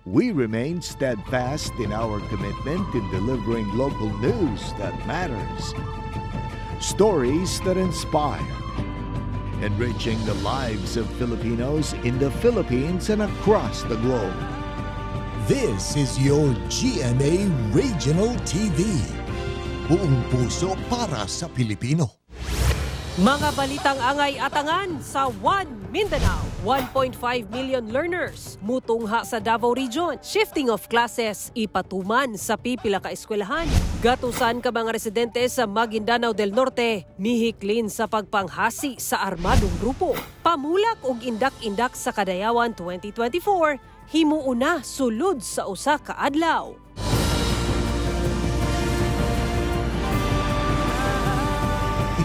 we remain steadfast in our commitment in delivering local news that matters. Stories that inspire. Enriching the lives of Filipinos in the Philippines and across the globe. This is your GMA Regional TV. Buong puso para sa Pilipino. Mga balitang angay-atangan sa One Mindanao. 1.5 million learners mutungha sa Davao Region. Shifting of classes, ipatuman sa pipila ka eskwelahan. Gatusan ka mga residente sa Maguindanao del Norte, mihiklin sa pagpanghasi sa armadong grupo. Pamulak og indak-indak sa Kadayawan 2024, himuuna sulod sa usa ka adlaw.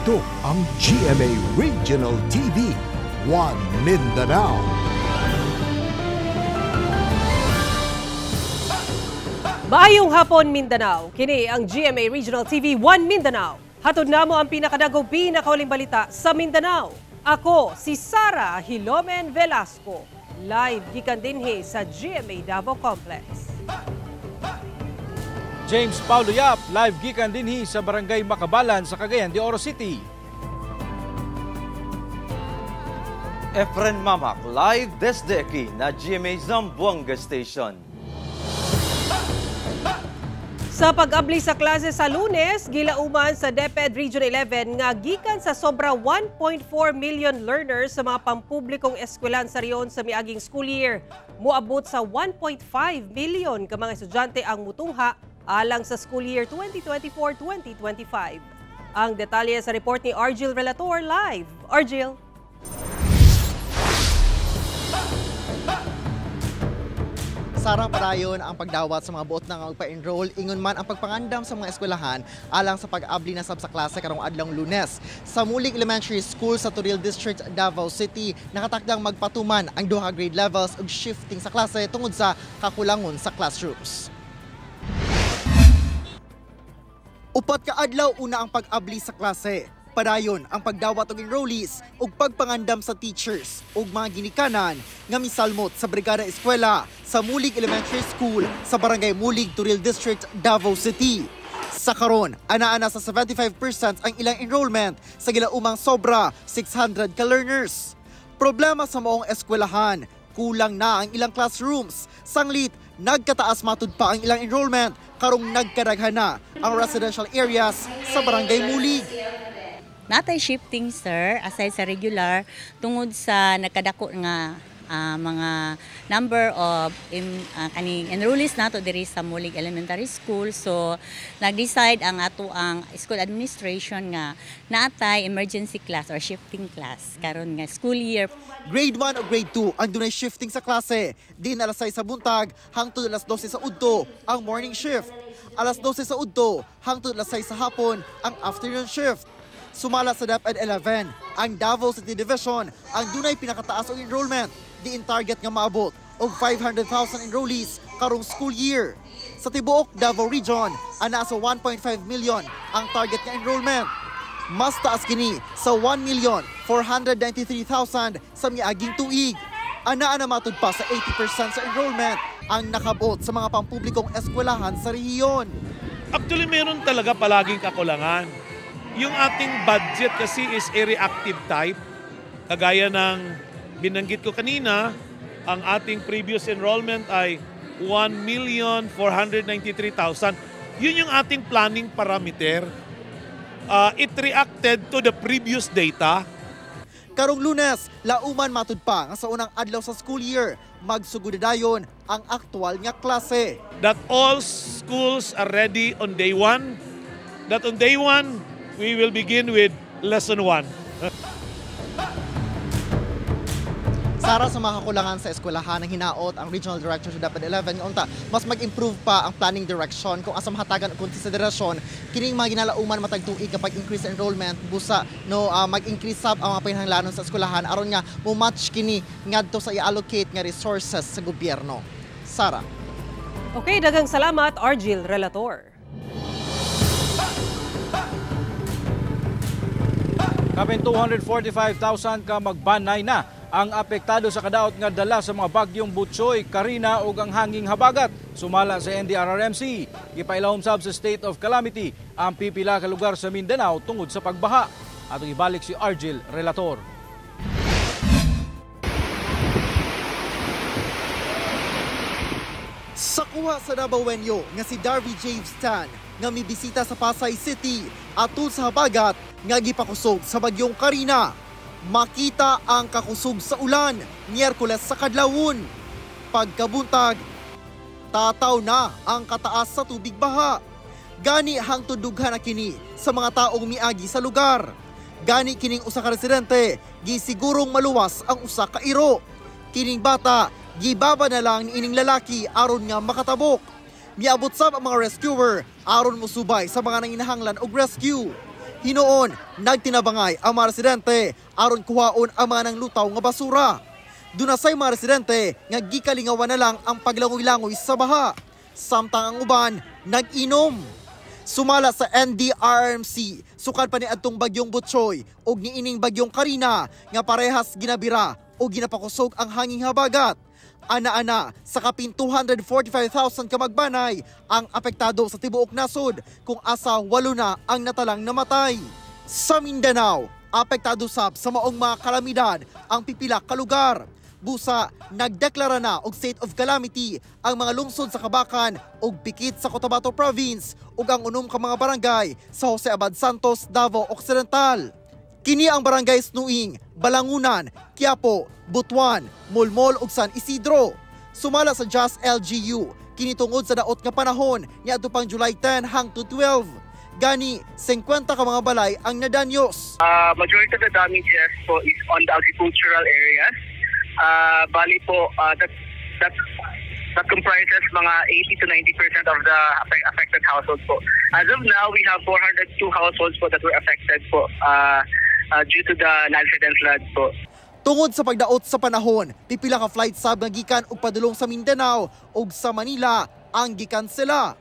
Ito ang GMA Regional TV, One Mindanao. Maayong hapon Mindanao. Kini ang GMA Regional TV, One Mindanao. Hatod namo ang pinakadagong pinakauling balita sa Mindanao. Ako si Sara Hilomen Velasco. Live gikan dinhi sa GMA Davao Complex. James Paulo Yap, live gikan dinhi sa Barangay Makabalan sa Cagayan de Oro City. Efren Mamak, live desde aquí na GMA Zamboanga Station. Sa pag-abli sa klase sa Lunes, gilauman sa DepEd Region 11 nga gikan sa sobra 1.4 million learners sa mga pampublikong eskwelahan sa riyon sa miaging school year. Muabot sa 1.5 million ka mga estudyante ang mutungha alang sa school year 2024-2025. Ang detalye sa report ni Argil Relator live. Argil. Sarang padayon ang pagdawat sa mga buot na magpa-enroll, ingon man ang pagpangandam sa mga eskwelahan alang sa pag-abli na sab sa klase karong adlong Lunes. Sa Mulig Elementary School sa Turil District, Davao City, nakatakdang magpatuman ang duha grade levels ug shifting sa klase tungod sa kakulangon sa classrooms. Upat ka adlaw una ang pag-abli sa klase. Padayon ang pagdawat og enrollees ug pagpangandam sa teachers ug mga ginikanan nga misalmot sa Brigada Eskwela sa Mulig Elementary School sa Barangay Mulig, Turil District, Davao City. Sa karon, ana-ana sa 75% ang ilang enrollment sa gilaumang sobra 600 ka learners. Problema sa maong eskwelahan, kulang na ang ilang classrooms. Sanglit, nagkataas matud pa ang ilang enrollment karong nagkaraghan na ang residential areas sa Barangay Mulig. Natay shifting sir, aside sa regular, tungod sa nagkadako nga mga number of kaning enrollees nato diri sa Mulig Elementary School. So nag-decide ang ato ang school administration nga natay emergency class or shifting class karon nga school year. Grade 1 o grade 2 ang dunay shifting sa klase. Din alas 6 sa buntag hangtod alas 12 sa udto ang morning shift. Alas 12 sa udto hangtod alas 6 sa hapon ang afternoon shift. Sumala sa DepEd 11, ang Davao City Division ang dunay pinakataas og enrollment. Diin target nga maabot og 500,000 enrollees karong school year. Sa tibuok Davao Region, ana sa 1.5 million ang target nga enrollment. Mas taas kini sa 1,493,000 sa miaging tuig. Ana matud pa sa 80% sa enrollment ang nakabot sa mga pampublikong eskwelahan sa rehiyon. Actually, meron talaga palaging kakulangan. Yung ating budget kasi is a reactive type. Kagaya ng binanggit ko kanina, ang ating previous enrollment ay 1,493,000. Yun yung ating planning parameter. It reacted to the previous data. Karong Lunes, lauman matud pa nga sa unang adlaw sa school year, magsugudadayon ang aktual nga klase. That all schools are ready on day 1. That on day 1, we will begin with lesson 1. Sara, sa mga kakulangan sa eskwelahan, ang hinaot ang Regional Director sa DepEd 11 nga unta mas mag-improve pa ang planning direction kung asa mahatagan og konsiderasyon kining mga ginalauman matag tuig kapag increase enrollment busa no mag-increase sab ang mga pinahanglanon sa eskwelahan aron nga mo-match kini ngadto sa i-allocate nga resources sa gobyerno. Sara. Okay, daghang salamat Argil Relator. Kapin 245,000 ka magbanay na ang apektado sa kadaot nga dala sa mga bagyong Butchoy, Karina ug ang hanging habagat. Sumala sa NDRRMC, gipailahom sab sa state of calamity ang pipila ka lugar sa Mindanao tungod sa pagbaha. Atong ibalik si Argel Relator. Sa kuha sa Dabawenyo nga si Darby James Tan nga mibisita sa Pasay City atul sa habagat nga gipakusog sa bagyong Karina. Makita ang kakusog sa ulan Miyerkules sa kadlawon. Pagkabuntag, tataw na ang kataas sa tubig baha. Gani hangtod dughan na kini sa mga taong miagi sa lugar. Gani kining usa ka residente gisigurong maluwas ang usa ka iro. Kining bata gibaba na lang ni ining lalaki aron nga makatabok. Miabot sab ang mga rescuer aron musubay sa mga nanginahanglan og rescue. Hinoon, nagtinabangay ang mga residente aron kuhaon ang mga nanglutaw nga basura. Dunasay mga residente nga gikalingawan na lang ang paglangoy-langoy sa baha. Samtang ang uban, nag-inom. Sumala sa NDRRMC, sukad pa ni adtong bagyong Butchoy o niining bagyong Karina nga parehas ginabira o ginapakusog ang hanging habagat. Ana-ana sa kapin 245,000 ka magbanay ang apektado sa tibuok nasod kung asa 8 na ang natalang namatay. Sa Mindanao, apektado sab sa maong mga kalamidad ang pipila ka lugar. Busa, nagdeklara na og state of calamity ang mga lungsod sa Kabakan ug Bikid sa Cotabato Province ug ang unom ka mga barangay sa Jose Abad Santos, Davao Occidental. Kini ang barangays Nuing, Balangunan, Quiapo, Butuan, Mulmol ug San Isidro. Sumala sa Just LGU, kini tungod sa daot nga panahon niadto pang July 10 hangtod 12. Gani, 50 ka mga balay ang nadanyos. Majority of the damages po is on the agricultural areas. Bali po, that comprises mga 80 to 90% of the affected households po. As of now, we have 402 households po that were affected po due to the landslide and flood po. Tungod sa pagdaot sa panahon, pipila ka flight sab nga gikan og padulong sa Mindanao ug sa Manila ang gikansela.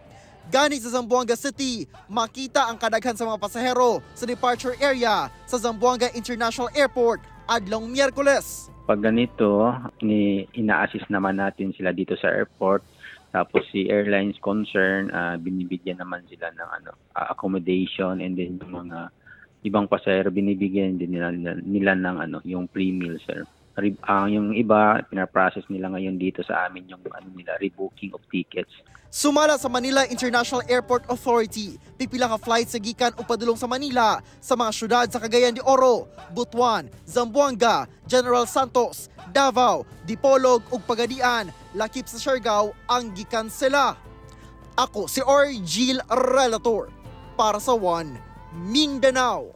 Gani sa Zamboanga City, makita ang kadaghan sa mga pasahero sa departure area sa Zamboanga International Airport adlong Miyerkules. Pag ganito, ina-assist naman natin sila dito sa airport. Tapos si airlines concern, binibigyan naman sila ng accommodation, and then yung mga ibang pasahero binibigyan din nila ng yung free meal, sir. Yung iba, pinaprocess nila ngayon dito sa amin yung rebooking of tickets. Sumala sa Manila International Airport Authority, pipila ka flights sa gikan o padulong sa Manila sa mga syudad sa Cagayan de Oro, Butuan, Zamboanga, General Santos, Davao, Dipolog ug Pagadian, lakip sa Siargao ang gikansela. Ako si Argel Relator para sa One Mindanao.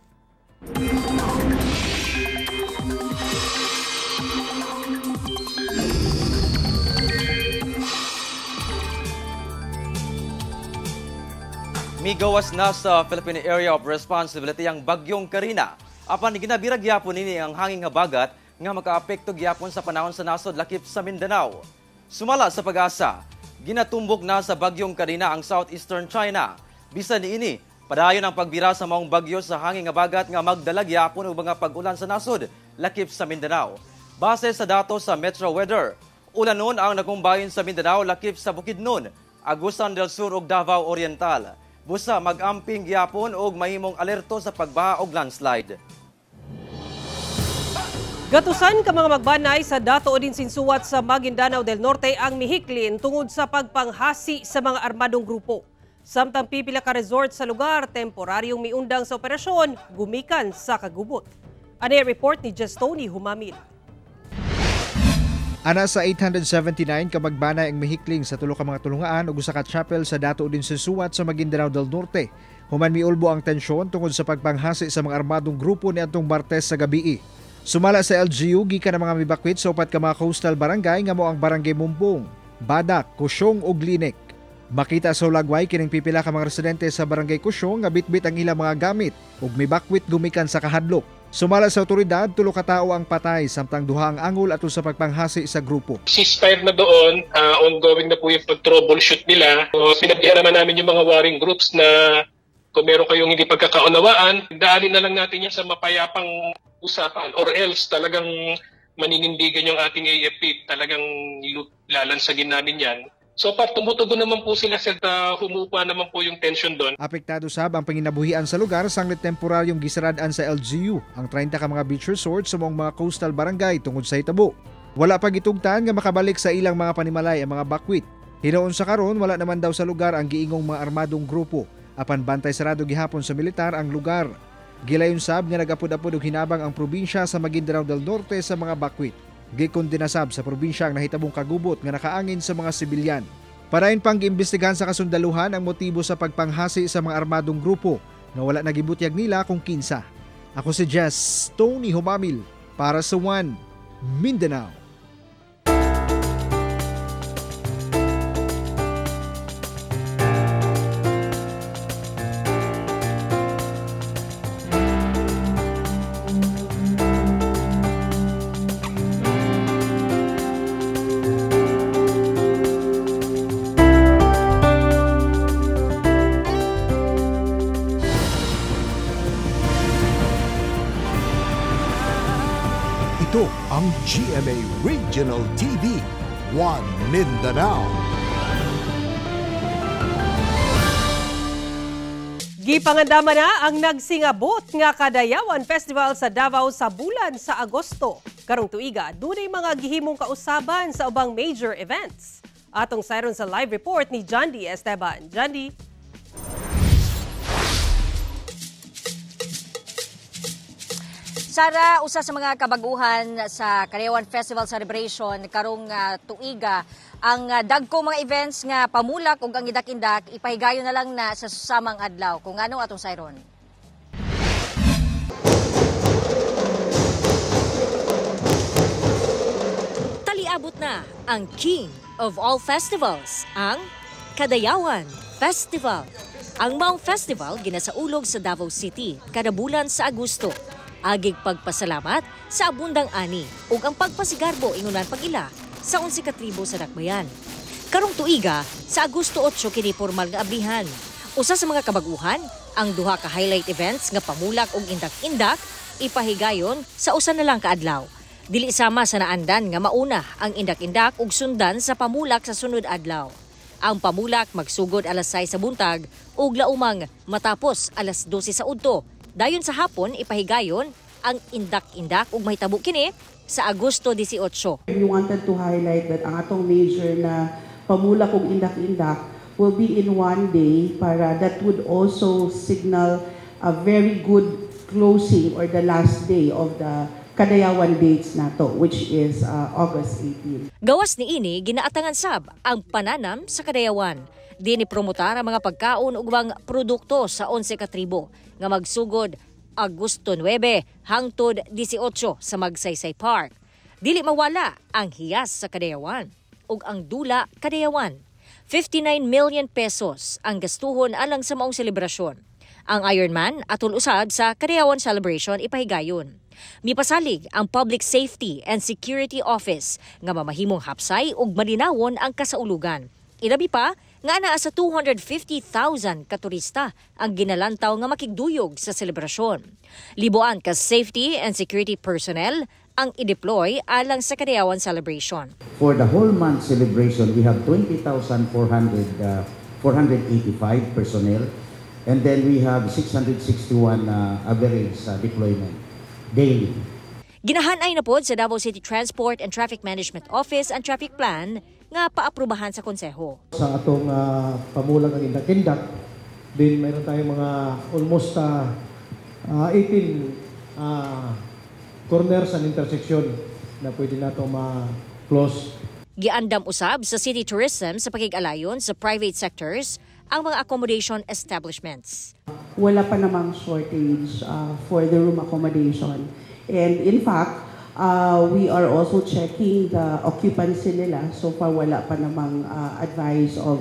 Migawas na sa Philippine Area of Responsibility ang bagyong Karina. Apan ginabirag gyapon nini ang hanging habagat nga makaapekto gyapon sa panahon sa nasod lakip sa Mindanao. Sumala sa Pag-asa, ginatumbok na sa bagyong Karina ang southeastern China. Bisan niini, padayon ang pagbira sa maong bagyo sa hanging habagat nga magdala gyapon og mga pag-ulan sa nasod lakip sa Mindanao. Base sa datos sa Metro Weather, ulanon ang nakumbahin sa Mindanao lakip sa Bukidnon, Agusan del Sur ug Davao Oriental. Busa mag-amping gyapon og mahimong alerto sa pagbaha og landslide. Gatusan ka mga magbanay sa Dato Odin Sinsuat sa Maguindanao del Norte ang mihiklin tungod sa pagpanghasi sa mga armadong grupo. Samtang pipila ka resort sa lugar, temporaryong miundang sa operasyon, gumikan sa kagubot. Ano report ni Justoni Humamil. Ana sa 879 ka magbanay ang mihikling sa tulo ka mga tulungaan ug usa ka chapel sa Dato Odin Sinsuat sa Maguindanao del Norte. Human miulbo ang tensyon tungod sa pagpanghasi sa mga armadong grupo niadtong Martes sa gabii. Sumala sa LGU, gikan ang mga mibakwit sa upat ka mga coastal barangay nga mo ang Barangay Mumbong, Badak, Kusyong ug Linek. Makita sa Ulagway kining pipila ka mga residente sa Barangay Kusyong nga bitbit ang ilang mga gamit ug mibakwit gumikan sa kahadlok. Sumala sa otoridad, 3 ka tawo ang patay samtang duha ang angol ato sa pagpanghasi sa grupo. Ceasefire na doon, ongoing na po yung pag-troubleshoot nila. So, pinagdihan naman namin yung mga warring groups na kung meron kayong hindi pagkakaunawaan, daanin na lang natin yan sa mapayapang usapan or else talagang maninindigan yung ating AFP, talagang lalansagin namin yan. So tumutugon naman po sila sa humupa naman po yung tension doon. Apektado sab ang panginabuhian sa lugar sanglit temporaryong gisaradan sa LGU ang 30 ka mga beach resort sa mga coastal barangay tungod sa hitabo. Wala pa gitugtan nga makabalik sa ilang mga panimalay ang mga bakwit. Hinoon sa karon wala naman daw sa lugar ang giingong mga armadong grupo. Apan bantay sarado gihapon sa militar ang lugar. Gilayon sab nga nagapod-apod og hinabang ang probinsya sa Maguindanao del Norte sa mga bakwit. Gikondinasab sa probinsya ang nahitabong kagubot nga nakaangin sa mga sibilyan. Parain pang giimbestigahan sa kasundaluhan ang motibo sa pagpanghasi sa mga armadong grupo na wala nagibutyag nila kung kinsa. Ako si Jess Tony Humamil para sa One Mindanao. Ito ang GMA Regional TV, One Mindanao. Gipangandama na ang nagsingabot nga Kadayawan Festival sa Davao sa bulan sa Agosto. Karong tuiga, dunay mga gihimong kausaban sa ubang major events. Atong sayron sa live report ni Jandy Esteban. Jandy. Sara, usa sa mga kabaguhan sa Kadayawan Festival Celebration karong tuiga ang dagko mga events nga pamulak ug ang idak-indak ipahigayon na lang na sa susamang adlaw. Kung anong atong sayron. Taliabot na ang King of all festivals, ang Kadayawan Festival. Ang maong festival ginasaulog sa Davao City kada bulan sa Agosto. Agig pagpasalamat sa abundang ani ug ang pagpasigarbo ingunan pag-ila sa 11 ka tribo sa Dakbayan. Karong tuiga sa Agosto 8 kini formal nga ablihan. Usa sa mga kabaguhan ang duha ka highlight events nga pamulak ug indak-indak ipahigayon sa usa na lang ka adlaw. Dili sama sa naandan nga mauna ang indak-indak ug sundan sa pamulak sa sunod adlaw. Ang pamulak magsugod alas 6 sa buntag ug laumang matapos alas 12 sa udto. Dayon sa hapon, ipahigayon ang indak-indak ug mahitabo kini sa Agosto 18. We wanted to highlight that ang atong major na pamulak ug indak-indak will be in one day para that would also signal a very good closing or the last day of the Kadayawan dates nato, which is August 18. Gawas ni ini, ginaatangan sab ang pananam sa Kadayawan. Dini promotar ang mga pagkaon ug mga produkto sa 11 ka tribo nga magsugod Agosto 9 hangtod 18 sa Magsaysay Park. Dili mawala ang hiyas sa Kadayawan ug ang dula Kadayawan. 59 million pesos ang gastuhon alang sa maong selebrasyon. Ang Ironman atol usab sa Kadayawan Celebration ipahigayon. Mipasalig ang Public Safety and Security Office nga mamahimong hapsay ug malinawon ang kasaulugan. Ilabi pa nga naa sa 250,000 katurista ang ginalantaw nga makigduyog sa selebrasyon. Libuan ka safety and security personnel ang i-deploy alang sa Kadayawan Celebration. For the whole month celebration, we have 20,485 personnel, and then we have 661 average deployment daily. Ginahanay na pod sa Davao City Transport and Traffic Management Office ang traffic plan nga paaprubahan sa konseho. Sa atong pamulang ang indak-indak, din mayroon tayong mga almost 18 corners and intersection na pwede nato ma-close. Giandam usab sa City Tourism sa pakig-alayon sa private sectors ang mga accommodation establishments. Wala pa namang shortage for the room accommodation. And in fact, we are also checking the occupancy nila. So far, wala pa namang advice of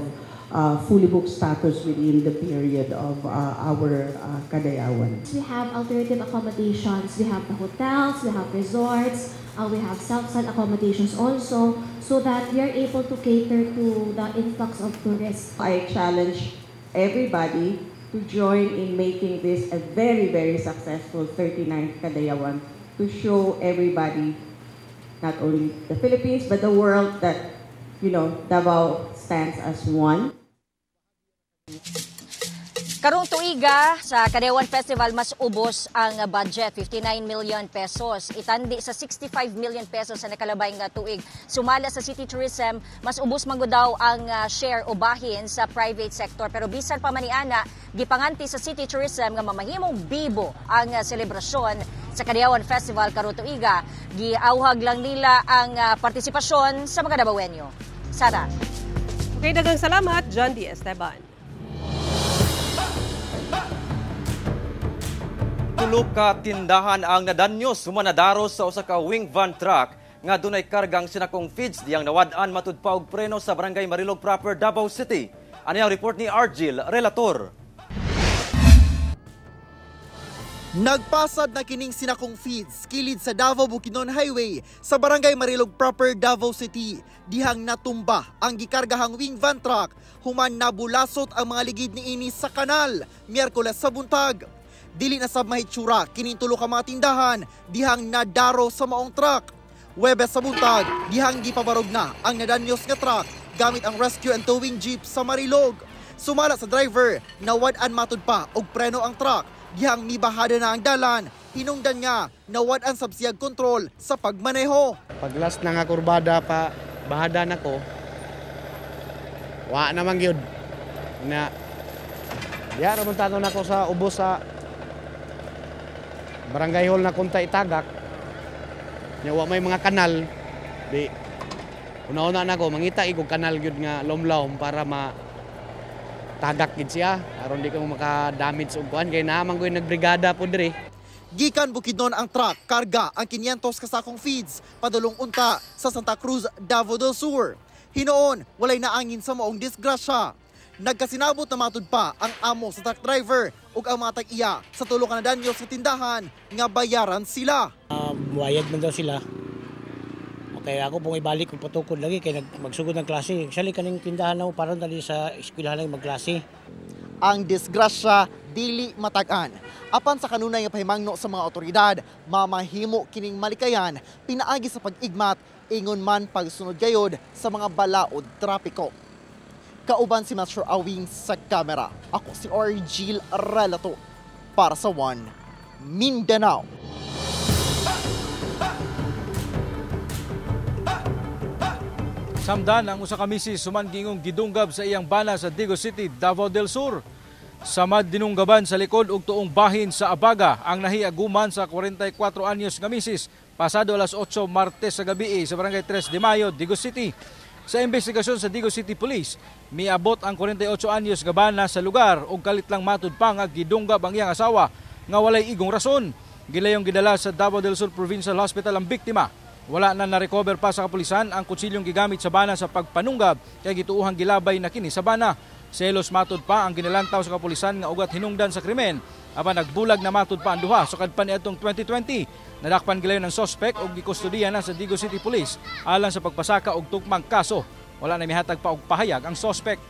fully booked status within the period of our Kadayawan. We have alternative accommodations. We have the hotels, we have resorts, we have self-site accommodations also, so that we are able to cater to the influx of tourists. I challenge everybody to join in making this a very, very successful 39th Kadayawan, to show everybody not only the Philippines but the world that, Davao stands as one. Karong tuiga sa Kadayawan Festival mas ubos ang budget, 59 million pesos. Itandi sa 65 million pesos sa nakalabay nga tuig. Sumala sa city tourism, mas ubos man daw ang share o bahin sa private sector. Pero bisan pa maniana, gipanganti sa city tourism nga mamahimong bibo ang selebrasyon sa Kadayawan Festival karong tuiga. Giauhag lang nila ang partisipasyon sa mga Davaoenyo. Sara. Okay, daghang salamat, John D. Esteban. Tulo ka tindahan ang nadanyos sumanadaros sa usa ka wing van truck nga dunay kargang sinakong feeds diyang nawad-an matud pa og preno sa Barangay Marilog proper, Davao City. Ano ang report ni Argil Relator? Nagpasad na kining sinakong feeds kilid sa Davao Bukidnon Highway sa Barangay Marilog proper, Davao City. Dihang natumba ang gikargahang wing van truck human nabulasot ang mga ligid niini sa kanal Miyerkules sa buntag. Dili na sab mahitsura kining tulo ka mga tindahan dihang nadaro sa maong truck. Webes sa buntag, dihang gipabarog na ang nadanyos nga truck gamit ang rescue and towing jeep sa Marilog. Sumala sa driver, nawad-an matud pa og preno ang truck dihang mibahada na ang dalan. Hinungdan nga nawad-an sab siyag kontrol sa pagmaneho. Pag last na nga kurbada pa bahada na ko, wa naman gyud na diya ramon tato na ko sa ubos sa Barangay Hall na kunta itagak. Nya wa may mga kanal. Di una-una na ko mangita igog kanal gyud nga lomlom para tagak gid siya aron di ko maka-damage og kuan kay naman ko nagbrigada po diri. Gikan Bukidnon ang truck karga ang 500 kasakong feeds padulong unta sa Santa Cruz, Davao del Sur. Hinoon walay naangin sa maong disgrasya. Nagkasinabot na matud pa ang amo sa truck driver ug ang mga tag-iya sa tulo ka nadanyos sa tindahan nga bayaran sila. Buwayad man daw sila. Okay, ako pong ibalik kung patukod lagi kay magsugod ng klase. Actually kaning tindahan na parang dali sa eskwelahan lang magklase. Ang disgrasya dili matagan. Apan sa kanunay nga pahimangno sa mga otoridad, mamahimo kining malikayan pinaagi sa pag-igmat ingon man pagsunod gayod sa mga balaod trapiko. Kauban si Master Awing sa kamera. Ako si Argil Relator para sa One Mindanao. Samdan ang usa ka misis sumangingong gidunggab sa iyang bana sa Digo City, Davao del Sur. Samad dinunggaban sa likod og tuong bahin sa Abaga ang nahiaguman sa 44 anyos nga misis pasado alas 8 Martes sa gabi sa Barangay 3 de Mayo, Digo City. Sa investigasyon sa Digo City Police, miabot ang 48 anyos nga bana sa lugar ug kalit lang matud pa nga gidunggab ang iyang asawa nga walay igong rason. Gilayong gidala sa Davao del Sur Provincial Hospital ang biktima. Wala na na-recover pa sa kapulisan ang kutsilyong gigamit sa bana sa pagpanunggab kay gituuhang gilabay na kini sa bana. Selos matud pa ang ginilantaw sa kapulisan nga ugat hinungdan sa krimen. Apan nagbulag na matud pa ang duha sa kadpan niadtong 2020. Nadakpan gilayon ng sospek og gikustudiya na sa Digo City Police alang sa pagpasaka og tukmang kaso. Wala na mihatag pa og pahayag ang sospek.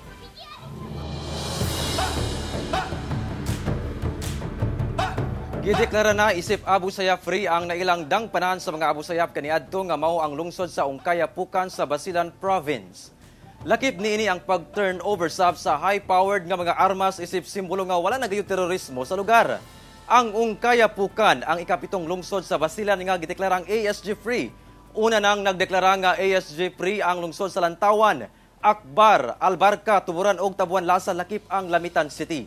Gideklara na isip Abu Sayyaf free ang nailang dangpanan sa mga Abu Sayyaf kaniadto nga mao ang lungsod sa Ongkaya Pukan sa Basilan Province. Lakip niini ang pag-turnover sa high-powered nga mga armas isip simbolo nga wala nagayo terorismo sa lugar. Ang Ongkaya Pukan ang ikapitong lungsod sa Basilan nga gideklarang ASG free. Una nang nagdeklara nga ASG free ang lungsod sa Lantawan, Akbar, Albarca, Tuburan ug Tabuan Lasa lakip ang Lamitan City.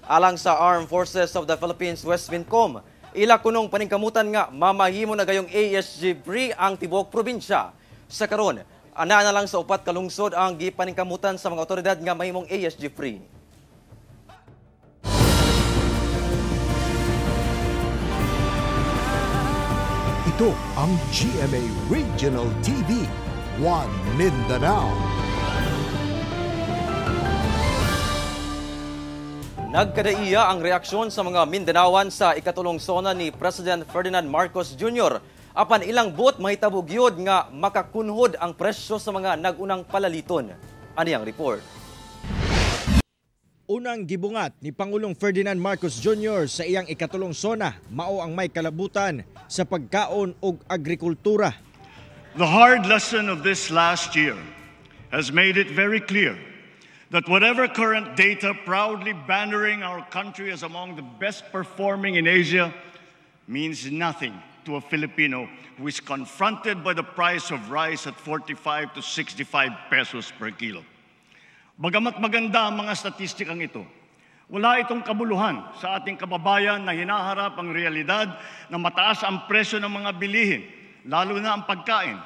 Alang sa Armed Forces of the Philippines West Wincom, ila kunong paningkamutan nga mamahimo na gayong ASG free ang tibuok probinsya. Sa karon, ana na lang sa upat ka lungsod ang gipaningkamutan sa mga otoridad nga mahimong ASG free. Ito ang GMA Regional TV, One Mindanao. Nagkadaiya ang reaksyon sa mga Mindanaoan sa ikatulong sona ni President Ferdinand Marcos Jr. Apan ilang buot mahitabo gyud nga makakunhod ang presyo sa mga nagunang palaliton. Ani ang report. Unang gibungat ni Pangulong Ferdinand Marcos Jr. sa iyang ikatulong sona mao ang may kalabutan sa pagkaon ug agrikultura. The hard lesson of this last year has made it very clear that whatever current data proudly bannering our country as among the best performing in Asia means nothing to a Filipino who is confronted by the price of rice at 45 to 65 pesos per kilo. Bagamat maganda ang mga statistikang ito, wala itong kabuluhan sa ating kababayan na hinaharap ang realidad na mataas ang presyo ng mga bilihin, lalo na ang pagkain,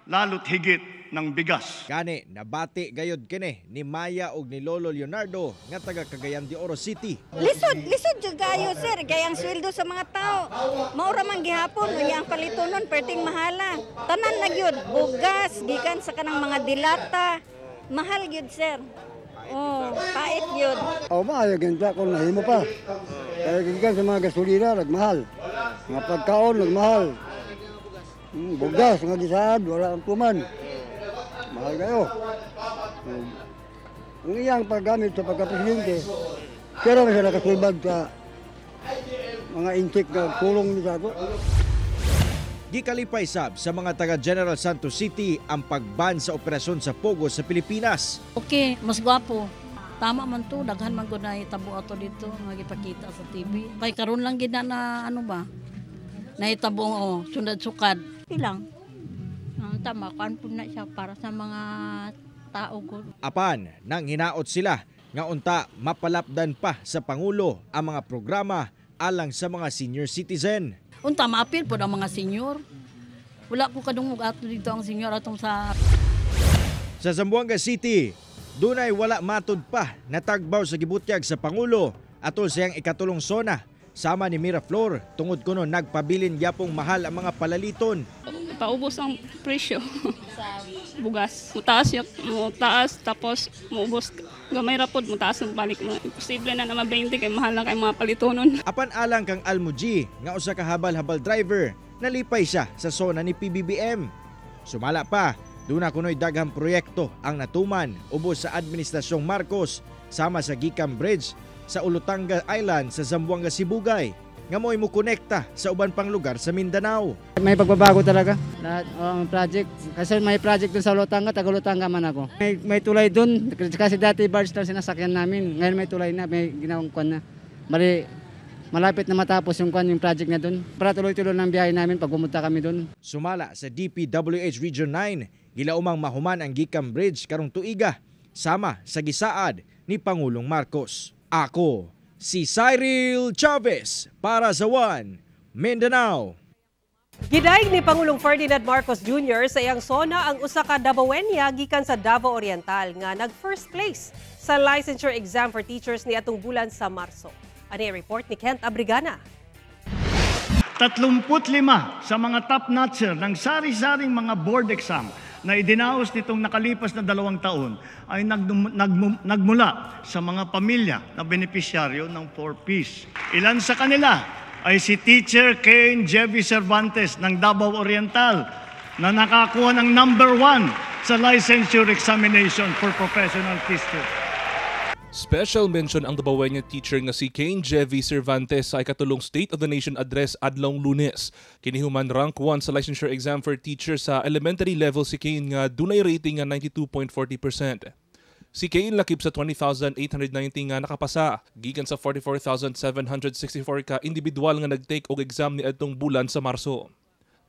lalo't higit ng bigas. Gani, nabati gayod kini ni Maya ug ni Lolo Leonardo nga taga Cagayan de Oro City. Lisod jud kayo sir, kay ang sweldo sa mga tao. Maura man gihapon unya ang palitonon perting mahala. Tanan na gyud, bugas gikan sa kanang mga dilata. Mahal gyud sir. Oh, pait gyud. Oh, maayo ganda ko nahimo pa. Kaya gikan sa mga gasolina nagmahal. Mga pagkaon nagmahal. Bugas nga gisaad wala ang tuman. Mahal kayo. Ang iyang paggamit sa pagkapresidente, pero may siya nakasulbad sa mga intik na kulong nito ako. Gikalipay sab sa mga taga General Santos City ang pagban sa operasyon sa Pogo sa Pilipinas. Okay, mas gwapo. Tama man to, daghan man gud na itabo ato dito, magipakita sa TV. Kay karon lang gid na ano ba? Nahitabo sundad-sukad. Ilang? Tama, kan po na siya para sa mga tao ko. Apan, nang hinaot sila nga unta mapalapdan pa sa Pangulo ang mga programa alang sa mga senior citizen. Unta maapil po ang mga senior. Wala po kadungog ato dito ang senior atong sa Zamboanga City, dunay wala matud pa natagbaw sa gibutyag sa Pangulo atol sa iyang ikatulong sona. Sama ni Miraflor, tungod kuno nagpabilin gyapong mahal ang mga palaliton. Paubos ang presyo. Bugas. Mutaas tapos maubos. Gamay rapod, mutaas ang balik mo. Imposible na naman 20 kay mahal na kay mga palitonon. Apan alang kang Almuji, nga usa ka habal-habal driver, nalipay siya sa sona ni PBBM. Sumala pa, doon na kuno'y daghang proyekto ang natuman ubos sa Administrasyong Marcos sama sa Gicam Bridge sa Ulutanga Island sa Zamboanga, Sibugay, nga mo'y mukonekta sa uban pang lugar sa Mindanao. May pagbabago talaga lahat ang project. Kasi may project dun sa Ulutanga, taga-Ulutanga man ako. May tulay dun, kasi dati barge lang sinasakyan namin. Ngayon may tulay na, may ginawang kwan na. Malapit na matapos yung project na dun. Para tuloy-tuloy ng biyahe namin pag pumunta kami dun. Sumala sa DPWH Region 9, gilaumang mahuman ang Gicam Bridge karong tuiga, sama sa gisaad ni Pangulong Marcos. Ako, si Cyril Chavez para sa One Mindanao. Gidaig ni Pangulong Ferdinand Marcos Jr. sa iyang sona ang usa ka Davaoenya gikan sa Davao Oriental nga nag-first place sa licensure exam for teachers ni atong bulan sa Marso. Ani report ni Kent Abrigana. 35 sa mga top-notcher ng sari-saring mga board exam na idinaos nitong nakalipas na 2 taon ay nagmula sa mga pamilya na benepisyaryo ng 4Ps. Ilan sa kanila ay si Teacher Kane Jevy Cervantes ng Davao Oriental na nakakuha ng number 1 sa licensure examination for professional teachers. Special mention ang Davaoenya teacher nga si Kane Jevy Cervantes sa ikatulong State of the Nation address adlong Lunes. Kinihuman rank 1 sa licensure exam for teachers sa elementary level si Kane nga dunay rating nga 92.40%. Si Kane lakip sa 20,890 nga nakapasa, gikan sa 44,764 ka individual nga nagtake og exam ni adtong bulan sa Marso.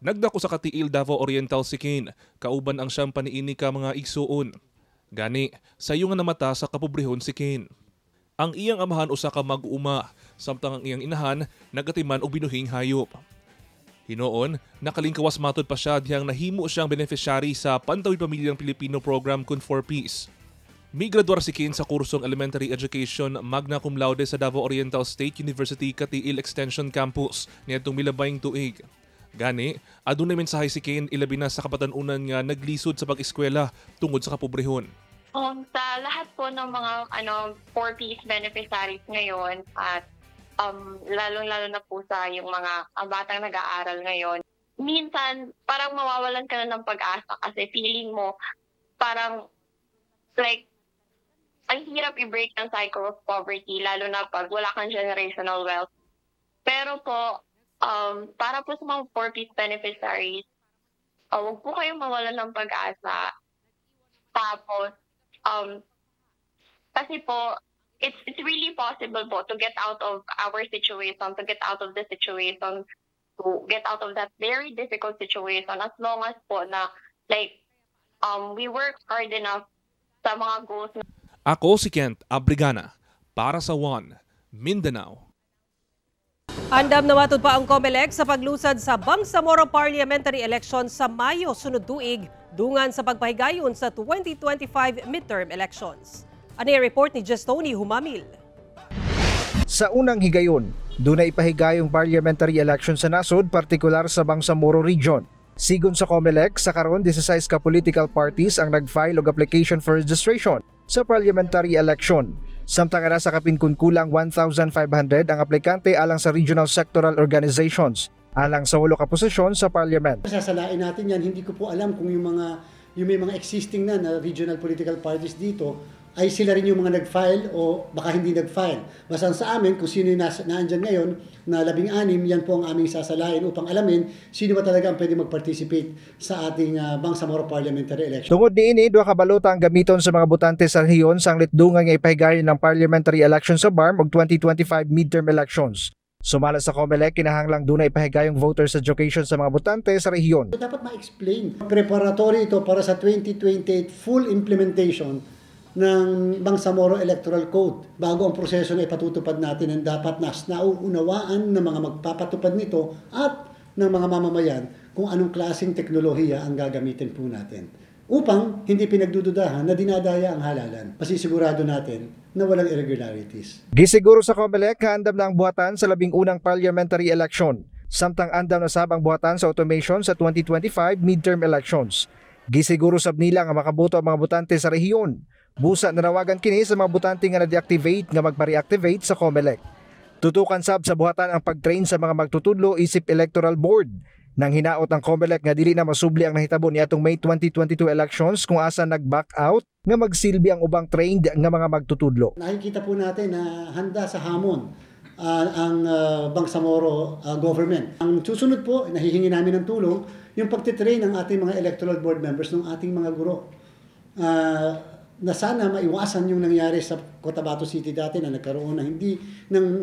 Nagdako sa katiil Davao Oriental si Kane, kauban ang siyang paniini ka mga igsuon. Gani, sayo nga namata sa kapobrehon si Kane. Ang iyang amahan usa ka mag-uma, samtang ang iyang inahan nagatiman og binuhing hayop. Hinoon, nakalingkawas matod pa siya diyang nahimo siyang beneficiary sa Pantawid Pamilyang Pilipino program kun 4Ps. Migraduar si Kane sa kursong Elementary Education Magna Cum Laude sa Davao Oriental State University Katiil Extension Campus niadtong milabayng tuig. Gani, adunay mensahe si Kane ilabi na sa kapatanunan nga naglisod sa pag-eskwela tungod sa kapobrehon. Sa lahat po ng mga 4Ps beneficiaries ngayon at lalong-lalo na po sa yung mga batang nag-aaral ngayon, minsan parang mawawalan ka na ng pag-asa kasi feeling mo parang like ang hirap i-break ng cycle of poverty lalo na pag wala kang generational wealth. Pero po, para po sa mga 4Ps beneficiaries, Huwag po kayong mawalan ng pag-asa. Tapos, kasi po, it's really possible po to get out of our situation, to get out of the situation, to get out of that very difficult situation as long as po na we work hard enough sa mga goals. Ako si Kent Abrigana para sa One Mindanao. Andam na matod pa ang COMELEC sa paglusad sa Bangsamoro Parliamentary Election sa Mayo sunod tuig dungan sa pagpahigayon sa 2025 midterm elections. Ano yung report ni Justoni Humamil? Sa unang higayon, doon na ipahigayong parliamentary election sa nasod, partikular sa Bangsamoro Region. Sigon sa COMELEC, sa karon 16 ka political parties ang nag-file og application for registration sa parliamentary election. Samtang ara sa kapinkunkulang 1,500 ang aplikante alang sa regional sectoral organizations, alang sa 8 ka posisyon sa parliament. Sasalain natin yan, hindi ko po alam kung yung may mga existing na regional political parties dito ay sila rin yung mga nag-file o baka hindi nag-file. Basta sa amin, kung sino yung naandyan ngayon na 16, yan po ang aming sasalain upang alamin sino ba talaga ang pwede mag-participate sa ating Bangsamoro Parliamentary Election. Tungod diini, 2 ka balota ang gamiton sa mga botante sa rehiyon sang litdungan nga ipahigayon ng parliamentary election sa BARM ug 2025 midterm elections. Sumala sa COMELEC, kinahanglang doon na ipahigayong voters education sa mga botante sa rehiyon. Dapat ma-explain. Preparatory ito para sa 2028 full implementation ng Bangsamoro Electoral Code. Bago ang proseso na ipatutupad natin, ang dapat nauunawaan ng mga magpapatupad nito at ng mga mamamayan kung anong klaseng teknolohiya ang gagamitin po natin. Upang hindi pinagdududahan na dinadaya ang halalan. Pasisigurado natin na walang irregularities. Gisiguro sa COMELEC, kaandam na ang buhatan sa 11 parliamentary election. Samtang andam na sabang buhatan sa automation sa 2025 midterm elections. Gisiguro sab nila nga makaboto ang mga botante sa rehiyon. Busa nanawagan kini sa mga botante nga na-deactivate nga magpa-reactivate sa COMELEC. Tutukan sab sa buhatan ang pag-train sa mga magtutudlo isip Electoral Board. Nang hinaot ang COMELEC nga dili na masubli ang nahitabo niadtong May 2022 elections kung asa nag-back out nga magsilbi ang ubang trained nga mga magtutudlo. Nakikita po natin na handa sa hamon ang Bangsamoro government. Ang susunod po, nahihingi namin ng tulong, yung pagtitrain ng ating mga Electoral Board members ng ating mga guro. Na sana maiwasan yung nangyari sa Cotabato City dati na nagkaroon ng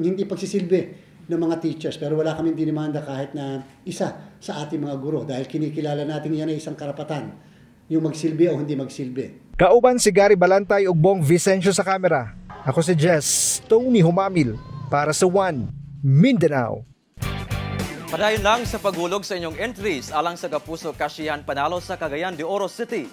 hindi pagsisilbi ng mga teachers. Pero wala kaming dinimanda kahit na isa sa ating mga guro dahil kinikilala natin yan ay isang karapatan, yung magsilbi o hindi magsilbi. Kauban si Gary Balantay ug Bong Vicencio sa kamera. Ako si Jess Tony Humamil para sa One Mindanao. Padayon lang sa paghulog sa inyong entries alang sa Kapuso Kasiyahan Panalo sa Cagayan de Oro City.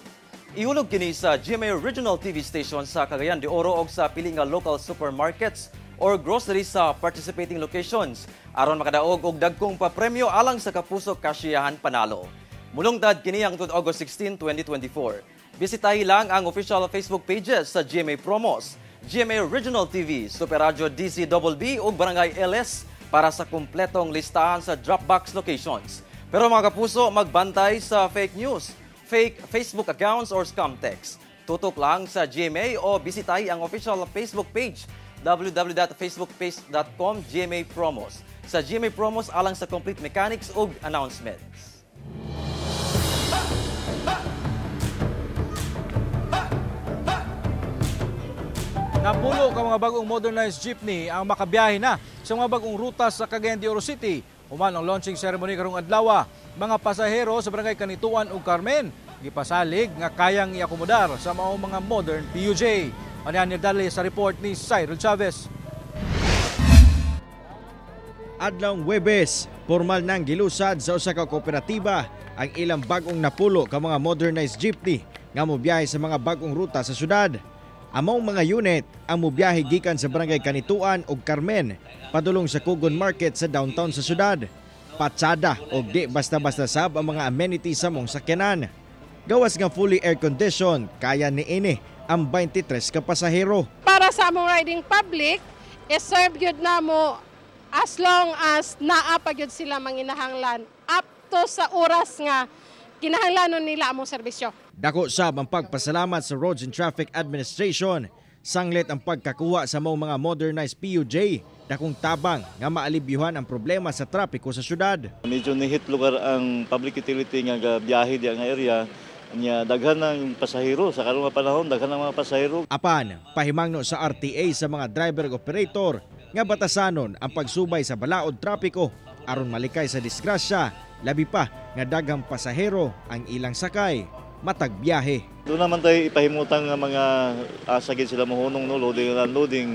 Ihulog kini sa GMA Regional TV station sa Cagayan de Oro o sa pili nga local supermarkets or groceries sa participating locations aron makadaog og dagkong papremyo alang sa Kapuso Kasiyahan Panalo. Mulungtad kini ang August 16, 2024. Bisitahi lang ang official Facebook pages sa GMA Promos, GMA Regional TV, Super Radio DCBB ug Barangay LS para sa kumpletong listahan sa Dropbox locations. Pero mga kapuso, magbantay sa fake news, fake Facebook accounts or scam text. Tutok lang sa GMA o bisitahi ang official Facebook page www.facebookpage.com GMA Promos. Sa GMA Promos alang sa complete mechanics ug announcements. Napulo ka mga bagong modernized jeepney ang makabiyahe na sa mga bagong ruta sa Cagayan de Oro City. Human ang launching ceremony karong adlaw. Mga pasahero sa Barangay Kanituan ug Carmen gipasalig nga kayang iakomodar sa mga modern PUJ. Ano dali sa report ni Cyril Chavez. Adlawng Huwebes, formal nang gilusad sa usa ka kooperatiba ang ilang bagong napulo ka mga modernized jeepney nga mobiyahe sa mga bagong ruta sa syudad. Among mga unit ang mobiyahe gikan sa Barangay Kanituan ug Carmen padulong sa Kugon Market sa downtown sa syudad. Patsada og di basta-basta sab ang mga amenities sa mong sakyanan. Gawas nga fully air-conditioned, kaya niini ang 23 ka pasahero. Para sa among riding public, serve gyud na mo as long as naa pa gyud sila manginahanglan up to sa oras nga kinahanglanon nila among serbisyo. Dako sab ang pagpasalamat sa Roads and Traffic Administration Sanglit ang pagkakuha sa mga modernized PUJ, dakong tabang nga maalibyuhan ang problema sa trapiko sa syudad. Medyo nihit lugar ang public utility nga biyahe di ang area. Nya daghan ng pasahero sa karong panahon, daghan ng mga pasahero. Apan, pahimangno sa RTA sa mga driver ug operator nga batasanon ang pagsubay sa balaod trapiko aron malikay sa disgrasya, labi pa nga daghang pasahero ang ilang sakay matag biyahe. Doon naman tayo ipahimutang nga mga asagid sila mohunong no loading and unloading.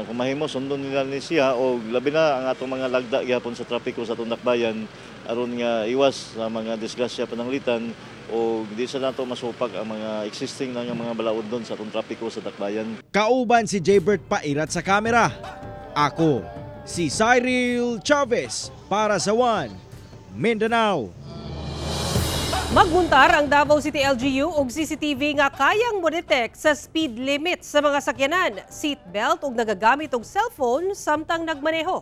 Kung mahimo sundon nila ni siya o labi na ang atong mga lagda gyapon sa trapiko sa Tundakbayan aron nga iwas sa mga disgrasya pananglitan o di sa nato masupak ang mga existing na nga mga balaod doon sa atong trapiko sa Dakbayan. Kauban si Jaybert Pairat sa kamera. Ako si Cyril Chavez para sa One Mindanao. Magbuntar ang Davao City LGU og CCTV nga kayang mo-detect sa speed limit sa mga sakyanan, seatbelt ug nagagamit og cellphone samtang nagmaneho.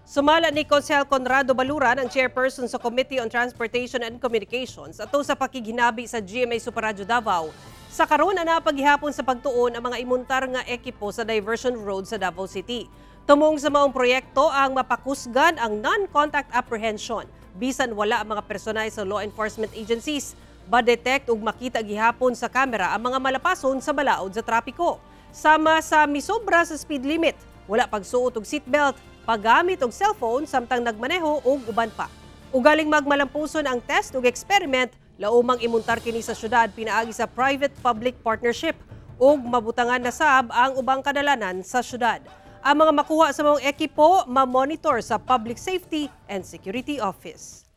Sumala ni Konsehal Conrado Baluran, ang chairperson sa Committee on Transportation and Communications, ato sa pakiginabi sa GMA Super Radio Davao. Sa karon ana paghihapon sa pagtuon ang mga imuntar nga ekipo sa diversion road sa Davao City. Tumong sa maong proyekto ang mapakusgan ang non-contact apprehension. Bisan wala ang mga personay sa law enforcement agencies, ba-detect ug makita gihapon sa kamera ang mga malapason sa balaod sa trapiko. Sama sa misobra sa speed limit, wala pagsuot og seatbelt, paggamit og cellphone samtang nagmaneho ug uban pa. Ugaling magmalampuson ang test ug experiment, laumang imuntar kini sa syudad pinaagi sa private-public partnership ug mabutangan na sab ang ubang kadalanan sa syudad. Ang mga makuha sa mga ekipo ma-monitor sa Public Safety and Security Office.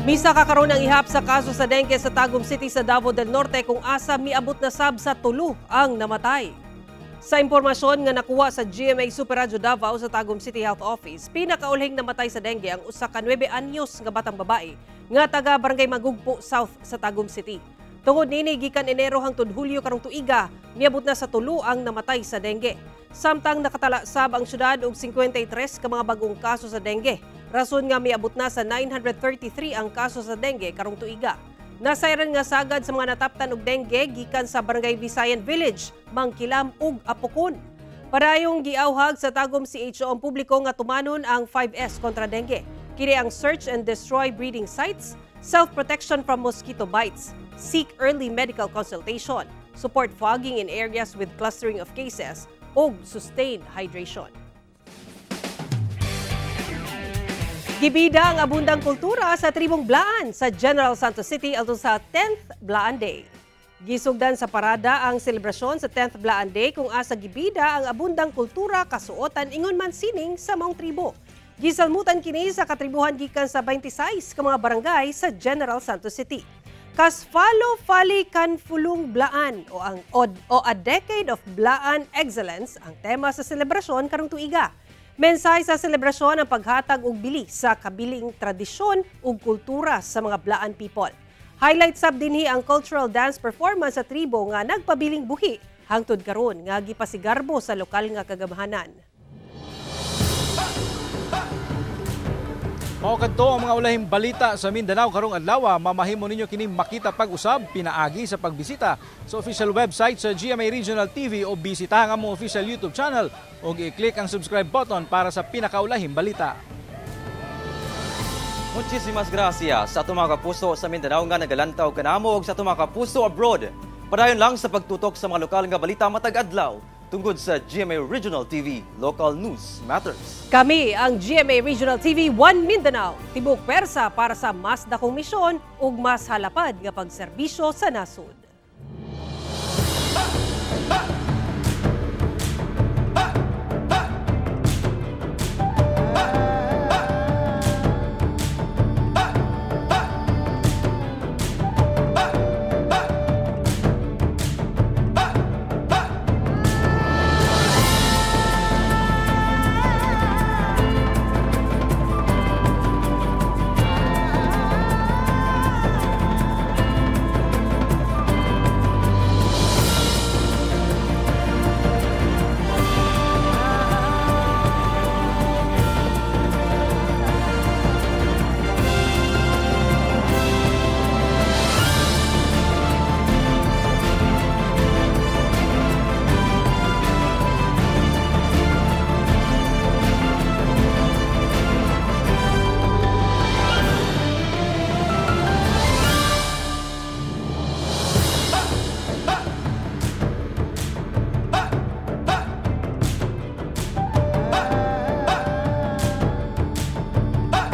Misa kakaroon ng ihap sa kaso sa dengue sa Tagum City sa Davao del Norte kung asa miabot na sab sa 3 ang namatay. Sa impormasyon nga nakuha sa GMA Super Radio Davao sa Tagum City Health Office, pinakaulhing namatay sa dengue ang usa ka 9 anyos nga batang babae nga taga Barangay Magugpo South sa Tagum City. Tungod nini gikan Enero hangtod Hulyo karong tuiga, miabot na sa 3 ang namatay sa dengue. Samtang nakatala sab ang syudad og 53 ka mga bagong kaso sa dengue. Rason nga miabot na sa 933 ang kaso sa dengue karong tuiga. Nasayran nga sagad sa mga nataptan og dengue gikan sa Barangay Visayan Village, Mangkilam ug Apokon. Parayong giawhag sa Tagum CHO ang publiko nga tumanon ang 5S kontra dengue. Kini ang search and destroy breeding sites, self-protection from mosquito bites, seek early medical consultation, support fogging in areas with clustering of cases, ug sustained hydration. Gibida ang abundang kultura sa tribong Blaan sa General Santos City ato sa 10th Blaan Day. Gisugdan sa parada ang selebrasyon sa 10th Blaan Day kung asa gibida ang abundang kultura kasuotan ingon man sining sa maong tribo. Gisalmutan kini sa katribuhan gikan sa 26 ka mga barangay sa General Santos City. Kas Falo-Fali Kanfulong Blaan o A Decade of Blaan Excellence ang tema sa selebrasyon karong tuiga. Mensahe sa selebrasyon ang paghatag og bili sa kabiling tradisyon ug kultura sa mga Blaan people. Highlight sab dinhi ang cultural dance performance sa tribo nga nagpabiling buhi hangtod karon nga gipasigarbo sa lokal nga kagamhanan. Mao kadto ang mga ulahing balita sa Mindanao karong adlaw. Mamahimo ninyo kini makita pag-usab pinaagi sa pagbisita sa official website sa GMA Regional TV o bisitahan ang among official YouTube channel o i-click ang subscribe button para sa pinakaulahing balita. Muchísimas gracias sa atong mga kapuso sa Mindanao nga nagalantaw kanamo ug sa atong mga kapuso abroad. Padayon lang sa pagtutok sa mga lokal nga balita matag adlaw. Tungkod sa GMA Regional TV, Local News Matters. Kami ang GMA Regional TV 1 Mindanao. Tibok persa para sa mas dakong misyon ug mas halapad nga pagserbisyo sa nasod.